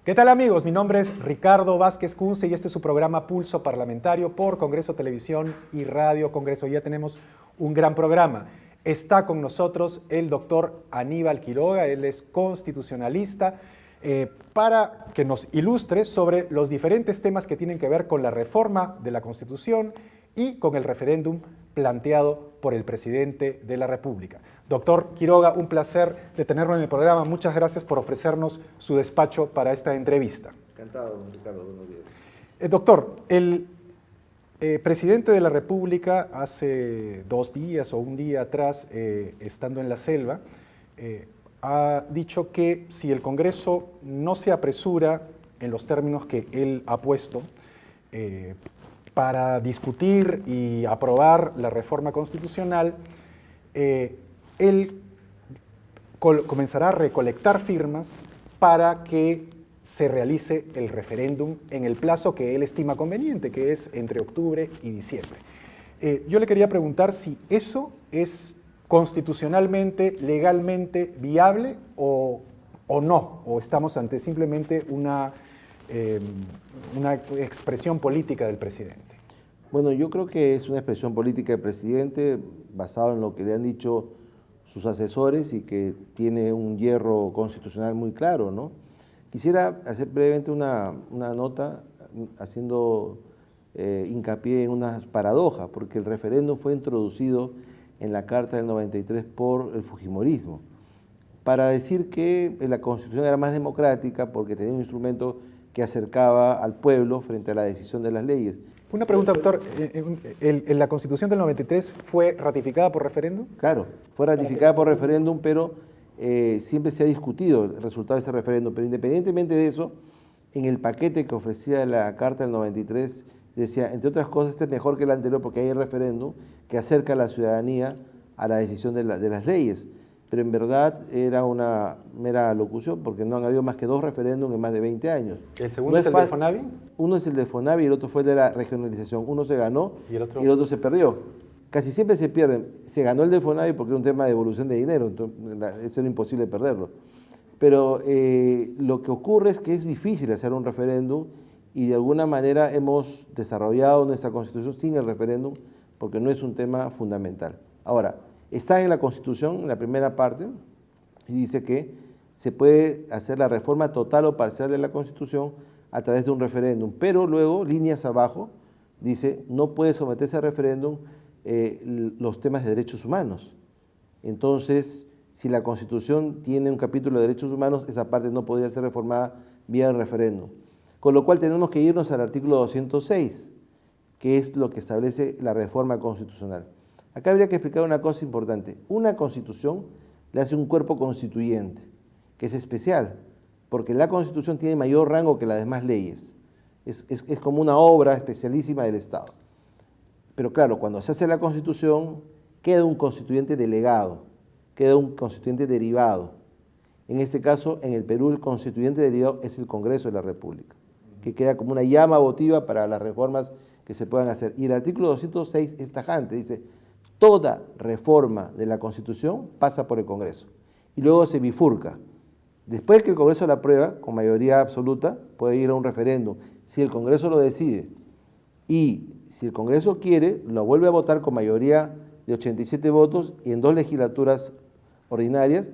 ¿Qué tal amigos? Mi nombre es Ricardo Vázquez Kunze y este es su programa Pulso Parlamentario por Congreso Televisión y Radio Congreso. Ya tenemos un gran programa. Está con nosotros el doctor Aníbal Quiroga, él es constitucionalista, para que nos ilustre sobre los diferentes temas que tienen que ver con la reforma de la Constitución y con el referéndum planteado por el presidente de la República. Doctor Quiroga, un placer de tenerlo en el programa. Muchas gracias por ofrecernos su despacho para esta entrevista. Encantado, Ricardo. Buenos días. Doctor, el presidente de la República hace 2 días o un día atrás, estando en la selva, ha dicho que si el Congreso no se apresura en los términos que él ha puesto para discutir y aprobar la reforma constitucional, él comenzará a recolectar firmas para que se realice el referéndum en el plazo que él estima conveniente, que es entre octubre y diciembre. Yo le quería preguntar si eso es constitucionalmente, legalmente viable o no, o estamos ante simplemente una expresión política del presidente. Bueno, yo creo que es una expresión política del presidente basado en lo que le han dicho sus asesores y que tiene un hierro constitucional muy claro, ¿no? Quisiera hacer brevemente una nota haciendo hincapié en una paradoja, porque el referéndum fue introducido en la Carta del 93 por el fujimorismo, para decir que la Constitución era más democrática porque tenía un instrumento que acercaba al pueblo frente a la decisión de las leyes. Una pregunta, doctor. ¿La Constitución del 93 fue ratificada por referéndum? Claro, fue ratificada por referéndum, pero siempre se ha discutido el resultado de ese referéndum. Pero independientemente de eso, en el paquete que ofrecía la Carta del 93, decía, entre otras cosas, este es mejor que el anterior porque hay el referéndum que acerca a la ciudadanía a la decisión de las leyes. Pero en verdad era una mera locución porque no han habido más que 2 referéndums en más de 20 años. ¿El segundo es el de Fonavi? Uno es el de Fonavi y el otro fue el de la regionalización. Uno se ganó y el otro se perdió. Casi siempre se pierden. Se ganó el de Fonavi porque era un tema de devolución de dinero, entonces eso era imposible perderlo. Pero lo que ocurre es que es difícil hacer un referéndum y de alguna manera hemos desarrollado nuestra Constitución sin el referéndum porque no es un tema fundamental. Ahora, está en la Constitución, en la primera parte, y dice que se puede hacer la reforma total o parcial de la Constitución a través de un referéndum, pero luego, líneas abajo, dice, no puede someterse a referéndum los temas de derechos humanos. Entonces, si la Constitución tiene un capítulo de derechos humanos, esa parte no podría ser reformada vía referéndum. Con lo cual tenemos que irnos al artículo 206, que es lo que establece la reforma constitucional. Acá habría que explicar una cosa importante. Una Constitución le hace un cuerpo constituyente, que es especial, porque la Constitución tiene mayor rango que las demás leyes. Es como una obra especialísima del Estado. Pero claro, cuando se hace la Constitución, queda un constituyente delegado, queda un constituyente derivado. En este caso, en el Perú, el constituyente derivado es el Congreso de la República, que queda como una llama votiva para las reformas que se puedan hacer. Y el artículo 206 es tajante, dice, toda reforma de la Constitución pasa por el Congreso y luego se bifurca. Después que el Congreso la aprueba, con mayoría absoluta, puede ir a un referéndum. Si el Congreso lo decide y si el Congreso quiere, lo vuelve a votar con mayoría de 87 votos y en 2 legislaturas ordinarias,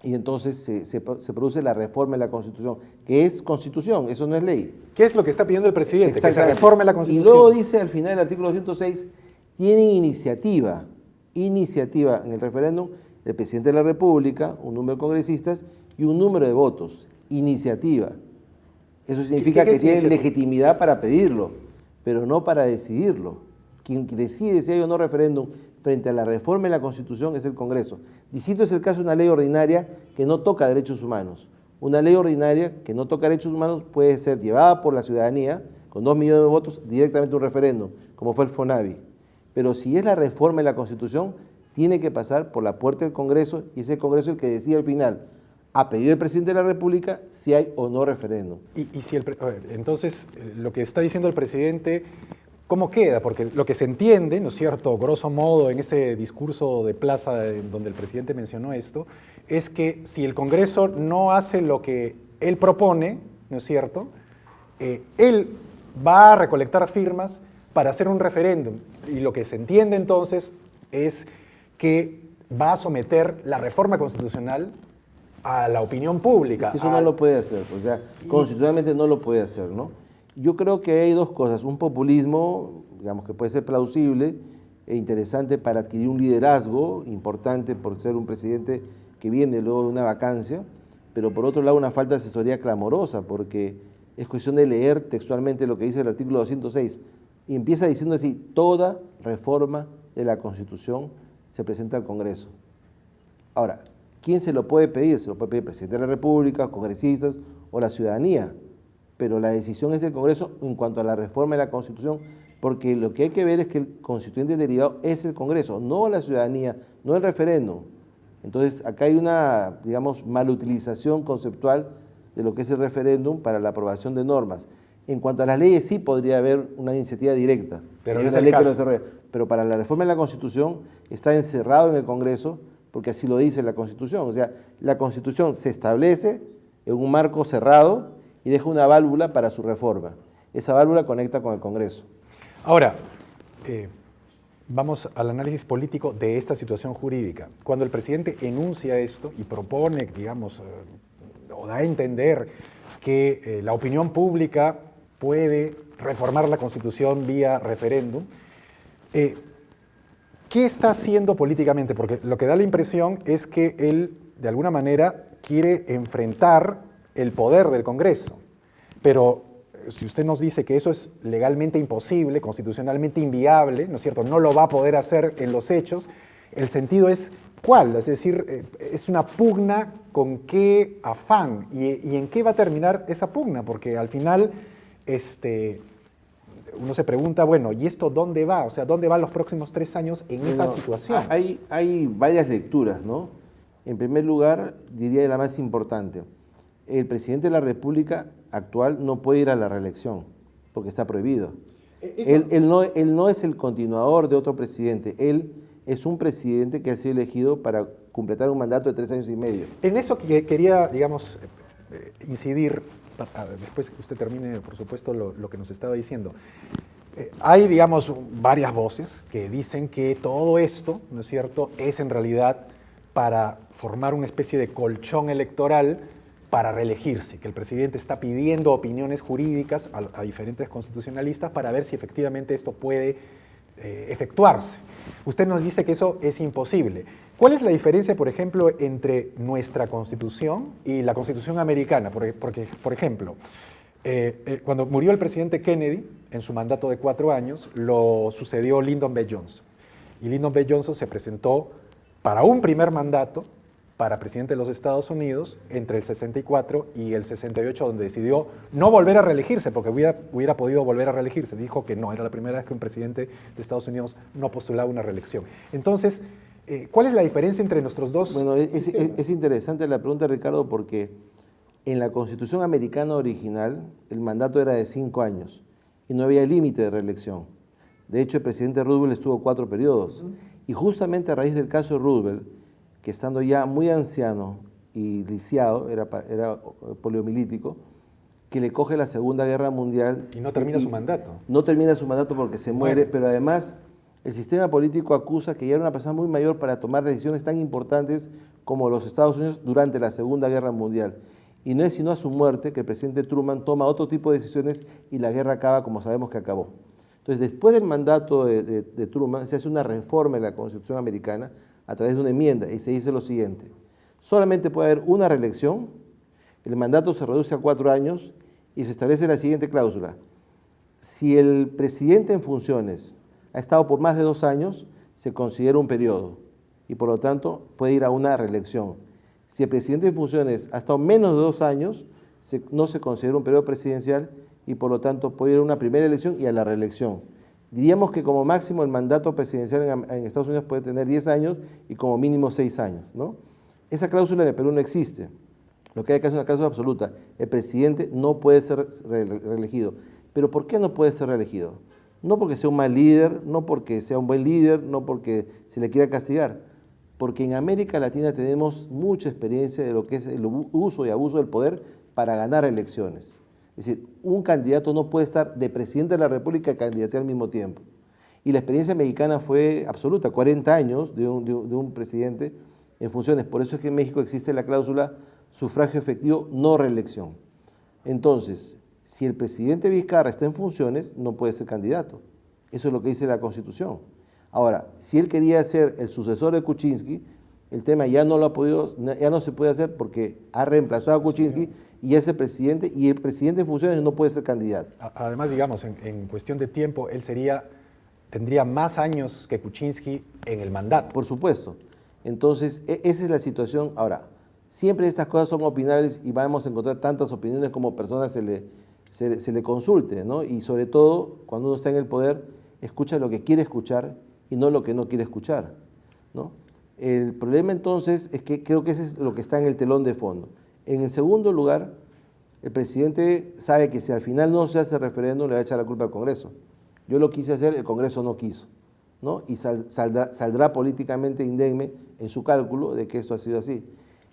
y entonces se produce la reforma de la Constitución, que es Constitución, eso no es ley. ¿Qué es lo que está pidiendo el presidente? Que se reforme la Constitución. Y luego dice al final del artículo 206, tienen iniciativa en el referéndum el presidente de la República, un número de congresistas y un número de votos. Iniciativa. Eso significa que tienen legitimidad para pedirlo, pero no para decidirlo. Quien decide si hay o no referéndum frente a la reforma de la Constitución es el Congreso. Distinto es el caso de una ley ordinaria que no toca derechos humanos. Una ley ordinaria que no toca derechos humanos puede ser llevada por la ciudadanía, con 2 millones de votos, directamente a un referéndum, como fue el Fonavi. Pero si es la reforma de la Constitución, tiene que pasar por la puerta del Congreso y es el Congreso el que decide al final, a pedido del presidente de la República, si hay o no referéndum. Entonces, lo que está diciendo el presidente, ¿cómo queda? Porque lo que se entiende, ¿no es cierto?, grosso modo, en ese discurso de plaza donde el presidente mencionó esto, es que si el Congreso no hace lo que él propone, ¿no es cierto?, él va a recolectar firmas para hacer un referéndum. Y lo que se entiende entonces es que va a someter la reforma constitucional a la opinión pública. Eso no lo puede hacer, o sea, constitucionalmente no lo puede hacer, ¿no? Yo creo que hay dos cosas, un populismo, digamos, que puede ser plausible e interesante para adquirir un liderazgo importante por ser un presidente que viene luego de una vacancia, pero por otro lado una falta de asesoría clamorosa, porque es cuestión de leer textualmente lo que dice el artículo 206, y empieza diciendo así: toda reforma de la Constitución se presenta al Congreso. Ahora, ¿quién se lo puede pedir? Se lo puede pedir el presidente de la República, congresistas o la ciudadanía, pero la decisión es del Congreso en cuanto a la reforma de la Constitución, porque lo que hay que ver es que el constituyente derivado es el Congreso, no la ciudadanía, no el referéndum. Entonces, acá hay una, digamos, malutilización conceptual de lo que es el referéndum para la aprobación de normas. En cuanto a las leyes, sí podría haber una iniciativa directa, pero hay no es una el ley que caso. lo desarrolla. Pero para la reforma de la Constitución está encerrado en el Congreso, porque así lo dice la Constitución. O sea, la Constitución se establece en un marco cerrado y deja una válvula para su reforma. Esa válvula conecta con el Congreso. Ahora, vamos al análisis político de esta situación jurídica. Cuando el presidente enuncia esto y propone, digamos, o da a entender que la opinión pública puede reformar la Constitución vía referéndum, ¿qué está haciendo políticamente? Porque lo que da la impresión es que él, de alguna manera, quiere enfrentar el poder del Congreso. Pero si usted nos dice que eso es legalmente imposible, constitucionalmente inviable, ¿no es cierto?, no lo va a poder hacer en los hechos, el sentido es ¿cuál? Es decir, es una pugna con qué afán y en qué va a terminar esa pugna, porque al final uno se pregunta, bueno, ¿y esto dónde va? O sea, ¿dónde van los próximos 3 años en esa situación? Hay varias lecturas, ¿no? En primer lugar, diría la más importante, el presidente de la República actual no puede ir a la reelección, porque está prohibido. Él no es el continuador de otro presidente, él es un presidente que ha sido elegido para completar un mandato de 3 años y medio. En eso que quería, digamos, incidir, después que usted termine, por supuesto, lo que nos estaba diciendo. Hay, digamos, varias voces que dicen que todo esto, ¿no es cierto?, es en realidad para formar una especie de colchón electoral para reelegirse, que el presidente está pidiendo opiniones jurídicas a diferentes constitucionalistas para ver si efectivamente esto puede efectuarse. Usted nos dice que eso es imposible. ¿Cuál es la diferencia, por ejemplo, entre nuestra Constitución y la Constitución americana? Porque, por ejemplo, cuando murió el presidente Kennedy, en su mandato de 4 años, lo sucedió Lyndon B. Johnson. Y Lyndon B. Johnson se presentó para un primer mandato para presidente de los Estados Unidos entre el 64 y el 68, donde decidió no volver a reelegirse, porque hubiera podido volver a reelegirse. Dijo que no, era la primera vez que un presidente de Estados Unidos no postulaba una reelección. Entonces, ¿cuál es la diferencia entre nuestros dos? Bueno, es interesante la pregunta, Ricardo, porque en la Constitución americana original el mandato era de 5 años y no había límite de reelección. De hecho, el presidente Roosevelt estuvo 4 periodos. Y justamente a raíz del caso de Roosevelt, que estando ya muy anciano y lisiado, era poliomielítico, que le coge la Segunda Guerra Mundial. Y no termina su mandato. No termina su mandato porque se muere, pero además el sistema político acusa que ya era una persona muy mayor para tomar decisiones tan importantes como los Estados Unidos durante la Segunda Guerra Mundial. Y no es sino a su muerte que el presidente Truman toma otro tipo de decisiones y la guerra acaba como sabemos que acabó. Entonces, después del mandato de Truman, se hace una reforma en la Constitución americana a través de una enmienda y se dice lo siguiente: solamente puede haber una reelección, el mandato se reduce a 4 años y se establece la siguiente cláusula: si el presidente en funciones ha estado por más de 2 años, se considera un periodo y por lo tanto puede ir a una reelección. Si el presidente en funciones ha estado menos de 2 años, no se considera un periodo presidencial y por lo tanto puede ir a una primera elección y a la reelección. Diríamos que como máximo el mandato presidencial en Estados Unidos puede tener 10 años y como mínimo 6 años, ¿no? Esa cláusula en el Perú no existe. Lo que hay que hacer es una cláusula absoluta. El presidente no puede ser reelegido. ¿Pero por qué no puede ser reelegido? No porque sea un mal líder, no porque sea un buen líder, no porque se le quiera castigar, porque en América Latina tenemos mucha experiencia de lo que es el uso y abuso del poder para ganar elecciones. Es decir, un candidato no puede estar de presidente de la República y candidatear al mismo tiempo. Y la experiencia mexicana fue absoluta, 40 años de un presidente en funciones. Por eso es que en México existe la cláusula sufragio efectivo, no reelección. Entonces, si el presidente Vizcarra está en funciones, no puede ser candidato. Eso es lo que dice la Constitución. Ahora, si él quería ser el sucesor de Kuczynski, el tema ya no lo ha podido, ya no se puede hacer porque ha reemplazado a Kuczynski y es el presidente, y el presidente en funciones no puede ser candidato. Además, digamos, en cuestión de tiempo, él tendría más años que Kuczynski en el mandato. Por supuesto. Entonces, esa es la situación. Ahora, siempre estas cosas son opinables y vamos a encontrar tantas opiniones como personas se le consulte, ¿no? Y sobre todo, cuando uno está en el poder, escucha lo que quiere escuchar y no lo que no quiere escuchar, ¿no? El problema entonces es que creo que eso es lo que está en el telón de fondo. En el segundo lugar, el presidente sabe que si al final no se hace referéndum, le va a echar la culpa al Congreso. Yo lo quise hacer, el Congreso no quiso, ¿no? Y saldrá políticamente indemne en su cálculo de que esto ha sido así.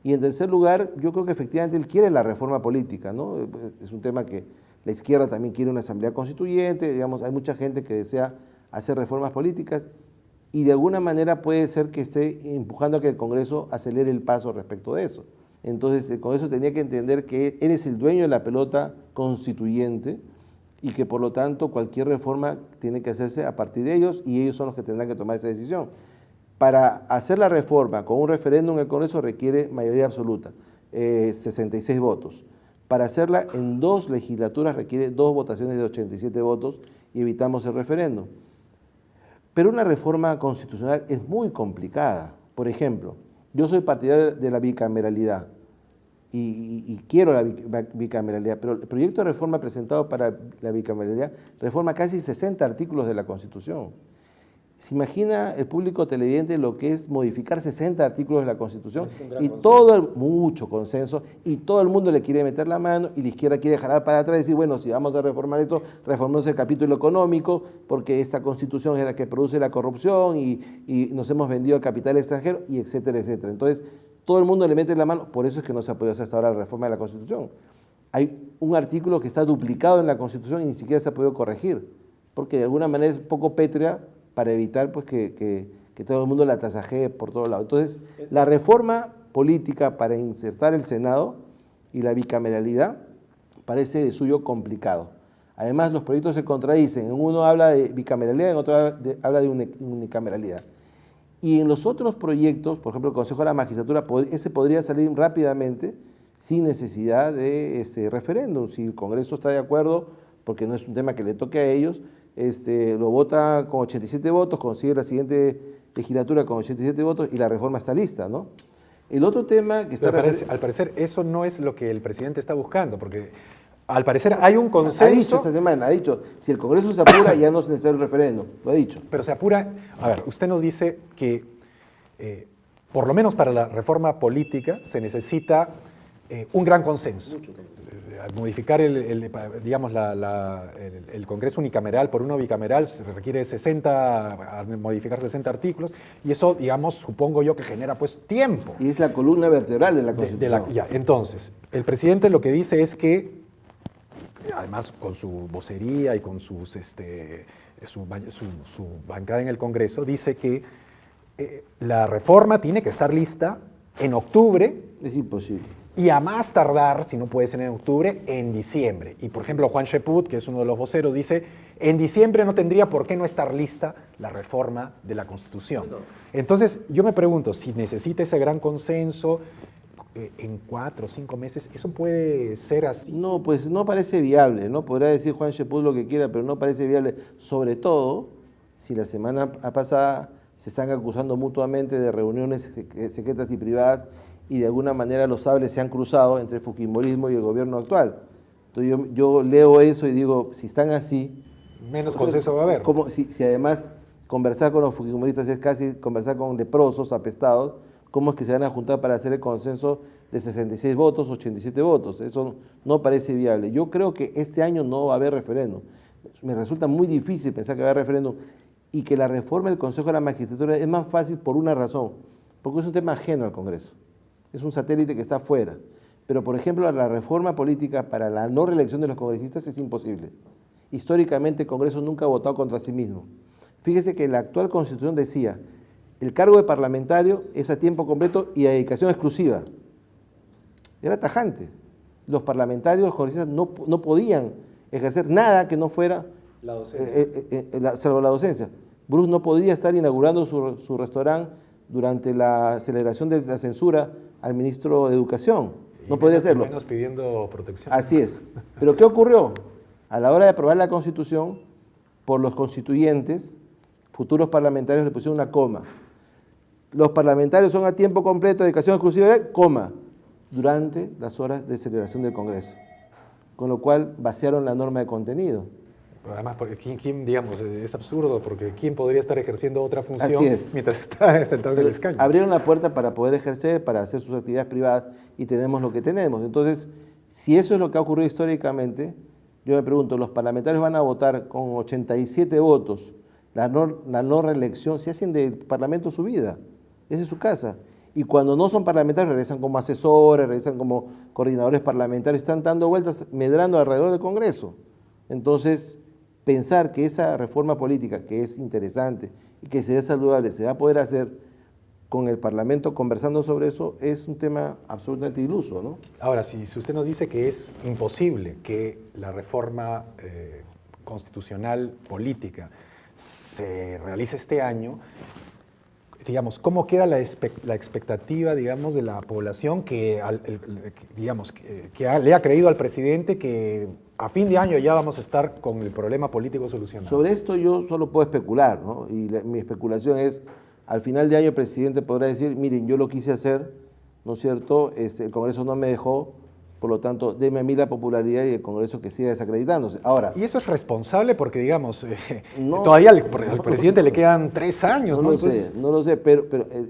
Y en tercer lugar, yo creo que efectivamente él quiere la reforma política, ¿no? Es un tema que la izquierda también quiere una asamblea constituyente, digamos, hay mucha gente que desea hacer reformas políticas y de alguna manera puede ser que esté empujando a que el Congreso acelere el paso respecto de eso. Entonces el Congreso tenía que entender que él es el dueño de la pelota constituyente y que por lo tanto cualquier reforma tiene que hacerse a partir de ellos y ellos son los que tendrán que tomar esa decisión. Para hacer la reforma con un referéndum en el Congreso requiere mayoría absoluta, 66 votos. Para hacerla en 2 legislaturas requiere 2 votaciones de 87 votos y evitamos el referéndum. Pero una reforma constitucional es muy complicada. Por ejemplo, yo soy partidario de la bicameralidad y quiero la bicameralidad, pero el proyecto de reforma presentado para la bicameralidad reforma casi 60 artículos de la Constitución. ¿Se imagina el público televidente lo que es modificar 60 artículos de la Constitución? Y mucho consenso, y todo el mundo le quiere meter la mano, y la izquierda quiere jalar para atrás y decir, bueno, si vamos a reformar esto, reformemos el capítulo económico, porque esta Constitución es la que produce la corrupción, y nos hemos vendido al capital extranjero, y etcétera, etcétera. Entonces, todo el mundo le mete la mano, por eso es que no se ha podido hacer hasta ahora la reforma de la Constitución. Hay un artículo que está duplicado en la Constitución y ni siquiera se ha podido corregir, porque de alguna manera es poco pétrea, para evitar pues, que todo el mundo la tasajee por todos lados. Entonces, la reforma política para insertar el Senado y la bicameralidad parece de suyo complicado. Además, los proyectos se contradicen. En uno habla de bicameralidad, en otro habla de unicameralidad. Y en los otros proyectos, por ejemplo, el Consejo de la Magistratura, ese podría salir rápidamente sin necesidad de referéndum. Si el Congreso está de acuerdo, porque no es un tema que le toque a ellos, lo vota con 87 votos, consigue la siguiente legislatura con 87 votos y la reforma está lista, ¿no? El otro tema que está... Al parecer eso no es lo que el presidente está buscando, porque al parecer hay un consenso... Ha dicho esta semana, ha dicho, si el Congreso se apura ya no es necesario el referéndum, lo ha dicho. Pero se apura... A ver, usted nos dice que por lo menos para la reforma política se necesita un gran consenso. Al modificar digamos, el Congreso unicameral por uno bicameral se requiere modificar 60 artículos y eso, digamos, supongo yo que genera pues tiempo. Y es la columna vertebral de la Constitución. Entonces, el presidente lo que dice es que, además con su vocería y con su bancada en el Congreso, dice que la reforma tiene que estar lista en octubre. Es imposible. Y a más tardar, si no puede ser en octubre, en diciembre. Y por ejemplo, Juan Sheput, que es uno de los voceros, dice, en diciembre no tendría por qué no estar lista la reforma de la Constitución. Entonces, yo me pregunto, si necesita ese gran consenso, en 4 o 5 meses, ¿eso puede ser así? No, pues no parece viable, ¿no? Podrá decir Juan Sheput lo que quiera, pero no parece viable, sobre todo si la semana pasada se están acusando mutuamente de reuniones secretas y privadas y de alguna manera los sables se han cruzado entre el fujimorismo y el gobierno actual. Entonces yo leo eso y digo, si están así... Menos consenso va a haber. Si además conversar con los fujimoristas es casi conversar con leprosos, apestados, ¿cómo es que se van a juntar para hacer el consenso de 66 votos, 87 votos? Eso no parece viable. Yo creo que este año no va a haber referéndum. Me resulta muy difícil pensar que va a haber referéndum y que la reforma del Consejo de la Magistratura es más fácil por una razón, porque es un tema ajeno al Congreso, es un satélite que está afuera. Pero, por ejemplo, la reforma política para la no reelección de los congresistas es imposible. Históricamente el Congreso nunca ha votado contra sí mismo. Fíjese que la actual Constitución decía, el cargo de parlamentario es a tiempo completo y a dedicación exclusiva. Era tajante. Los parlamentarios, los congresistas no podían ejercer nada que no fuera la docencia. Salvo la docencia. Bruce no podía estar inaugurando su restaurante durante la celebración de la censura al ministro de Educación. No podría hacerlo. Menos pidiendo protección. Así es. Pero ¿qué ocurrió? A la hora de aprobar la Constitución, por los constituyentes, futuros parlamentarios le pusieron una coma. Los parlamentarios son a tiempo completo, dedicación exclusiva, coma, durante las horas de celebración del Congreso. Con lo cual vaciaron la norma de contenido. Además, porque ¿quién, digamos, es absurdo, porque ¿quién podría estar ejerciendo otra función mientras está sentado en el escaño? Abrieron la puerta para poder ejercer, para hacer sus actividades privadas y tenemos lo que tenemos. Entonces, si eso es lo que ha ocurrido históricamente, yo me pregunto, ¿los parlamentarios van a votar con 87 votos la no reelección? Si hacen del Parlamento su vida, esa es su casa. Y cuando no son parlamentarios regresan como asesores, regresan como coordinadores parlamentarios, están dando vueltas, medrando alrededor del Congreso. Entonces, pensar que esa reforma política, que es interesante y que sería saludable, se va a poder hacer con el Parlamento conversando sobre eso, es un tema absolutamente iluso, ¿no? Ahora, si usted nos dice que es imposible que la reforma constitucional política se realice este año, digamos, ¿cómo queda la expectativa, digamos, de la población que le ha creído al presidente que a fin de año ya vamos a estar con el problema político solucionado? Sobre esto yo solo puedo especular, ¿no? Y mi especulación es, al final de año el presidente podrá decir, miren, yo lo quise hacer, ¿no es cierto? El Congreso no me dejó, por lo tanto, deme a mí la popularidad y el Congreso que siga desacreditándose. Ahora, ¿y eso es responsable? Porque, digamos, todavía al presidente le quedan 3 años, ¿no? No lo sé, pero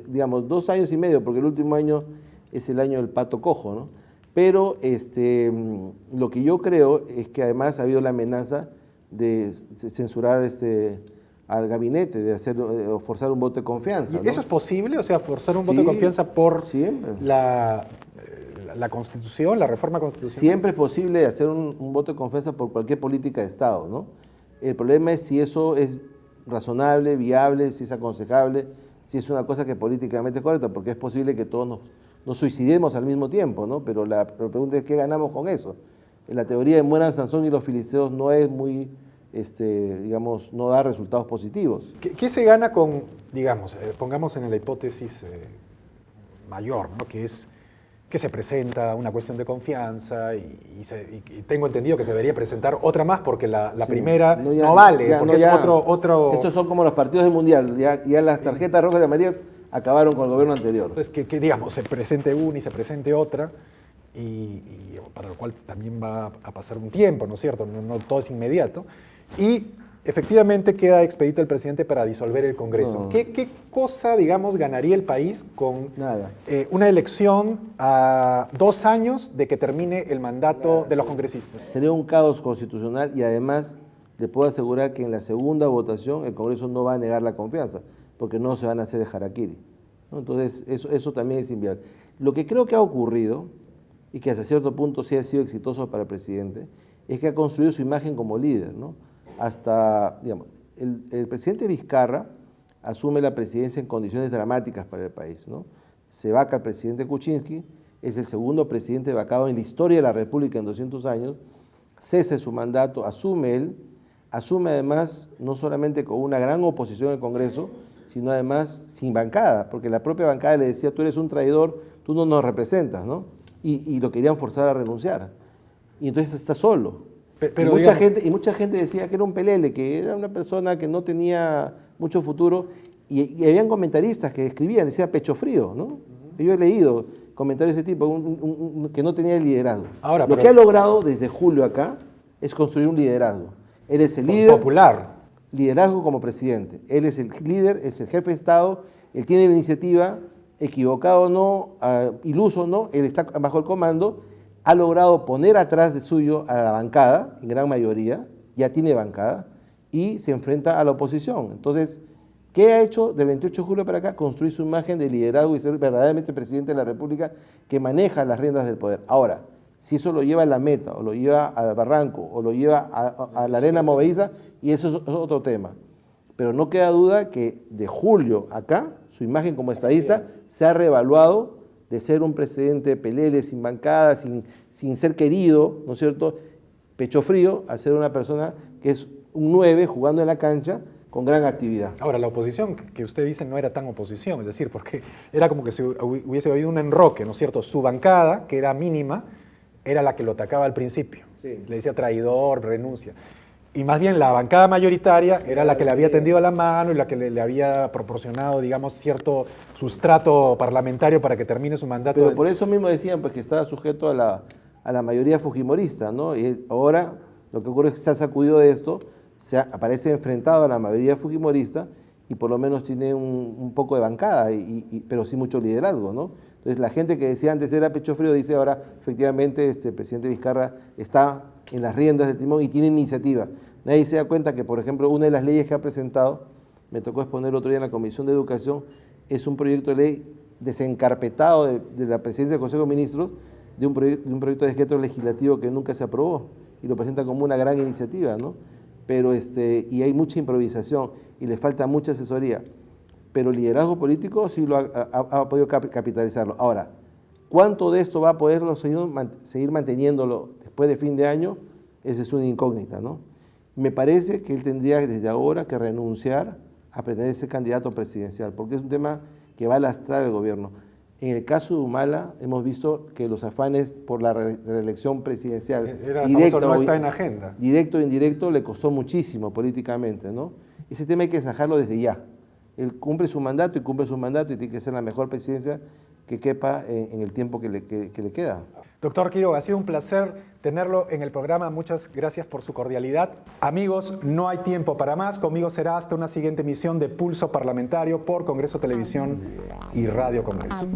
digamos, 2 años y medio, porque el último año es el año del pato cojo, ¿no? Pero lo que yo creo es que además ha habido la amenaza de censurar al gabinete, de forzar un voto de confianza, ¿no? ¿Eso es posible? O sea, forzar un voto de confianza por la Constitución, la reforma constitucional. Siempre es posible hacer un voto de confianza por cualquier política de Estado, ¿no? El problema es si eso es razonable, viable, si es aconsejable, si es una cosa que políticamente es correcta, porque es posible que todos nos suicidemos al mismo tiempo, ¿no? Pero la pregunta es, ¿qué ganamos con eso? En la teoría de mueran Sansón y los filisteos no es muy, digamos, no da resultados positivos. ¿Qué se gana con, digamos, pongamos en la hipótesis mayor, ¿no? Que es que se presenta una cuestión de confianza y tengo entendido que se debería presentar otra más porque la primera no vale, porque es otro... Estos son como los partidos del Mundial, ya las tarjetas rojas y amarillas acabaron con el gobierno anterior. Entonces, que digamos, se presente una y se presente otra, y para lo cual también va a pasar un tiempo, ¿no es cierto? No todo es inmediato. Y efectivamente queda expedito el presidente para disolver el Congreso. ¿Qué cosa, digamos, ganaría el país con una elección a 2 años de que termine el mandato de los congresistas? Sería un caos constitucional y además le puedo asegurar que en la segunda votación el Congreso no va a negar la confianza, porque no se van a hacer el harakiri, ¿no? Entonces, eso también es inviable. Lo que creo que ha ocurrido, y que hasta cierto punto sí ha sido exitoso para el presidente, es que ha construido su imagen como líder, ¿no? Hasta, digamos, el presidente Vizcarra asume la presidencia en condiciones dramáticas para el país, ¿no? Se vaca el presidente Kuczynski, es el segundo presidente vacado en la historia de la República en 200 años, cesa su mandato, asume él, asume además no solamente con una gran oposición en el Congreso, sino además sin bancada, porque la propia bancada le decía, tú eres un traidor, tú no nos representas, ¿no? Y lo querían forzar a renunciar. Y entonces está solo. Pero mucha gente decía que era un pelele, que era una persona que no tenía mucho futuro, y habían comentaristas que escribían, decía pecho frío, ¿no? Yo he leído comentarios de ese tipo, que no tenía liderazgo. Lo que ha logrado desde julio acá es construir un liderazgo. Él es el líder. Popular. Liderazgo como presidente. Él es el líder, es el jefe de Estado, él tiene la iniciativa, equivocado o no, iluso o no, él está bajo el comando, ha logrado poner atrás de suyo a la bancada, en gran mayoría, ya tiene bancada y se enfrenta a la oposición. Entonces, ¿qué ha hecho del 28 de julio para acá? Construir su imagen de liderazgo y ser verdaderamente presidente de la República que maneja las riendas del poder. Ahora, si eso lo lleva a la meta, o lo lleva al barranco, o lo lleva a la arena movediza, y eso es otro tema. Pero no queda duda que de julio acá, su imagen como estadista se ha reevaluado de ser un presidente pelele, sin bancada, sin ser querido, ¿no es cierto?, pecho frío, a ser una persona que es un 9 jugando en la cancha con gran actividad. Ahora, la oposición que usted dice no era tan oposición, es decir, porque era como que si hubiese habido un enroque, ¿no es cierto? Su bancada, que era mínima, era la que lo atacaba al principio. Sí. Le decía traidor, renuncia. Y más bien la bancada mayoritaria era la que le había tendido la mano y la que le había proporcionado, digamos, cierto sustrato parlamentario para que termine su mandato. Pero por eso mismo decían pues, que estaba sujeto a la mayoría fujimorista, ¿no? Y ahora lo que ocurre es que se ha sacudido de esto, aparece enfrentado a la mayoría fujimorista y por lo menos tiene un poco de bancada, pero sí mucho liderazgo, ¿no? Entonces la gente que decía antes era pecho frío dice ahora efectivamente el presidente Vizcarra está en las riendas del timón y tiene iniciativa. Nadie se da cuenta que, por ejemplo, una de las leyes que ha presentado, me tocó exponer el otro día en la Comisión de Educación, es un proyecto de ley desencarpetado de la presidencia del Consejo de Ministros, de un proyecto de decreto legislativo que nunca se aprobó y lo presenta como una gran iniciativa, ¿no? Pero y hay mucha improvisación y le falta mucha asesoría. Pero el liderazgo político sí lo ha podido capitalizarlo. Ahora, ¿cuánto de esto va a poderlo seguir manteniéndolo después de fin de año? Esa es una incógnita, ¿no? Me parece que él tendría desde ahora que renunciar a pretender ser candidato presidencial, porque es un tema que va a lastrar el gobierno. En el caso de Humala hemos visto que los afanes por la reelección presidencial no está en agenda. Directo o indirecto le costó muchísimo políticamente, ¿no? Ese tema hay que zanjarlo desde ya. Él cumple su mandato y tiene que ser la mejor presidencia que quepa en el tiempo que le queda. Doctor Quiroga, ha sido un placer tenerlo en el programa. Muchas gracias por su cordialidad. Amigos, no hay tiempo para más. Conmigo será hasta una siguiente emisión de Pulso Parlamentario por Congreso Televisión y Radio Congreso.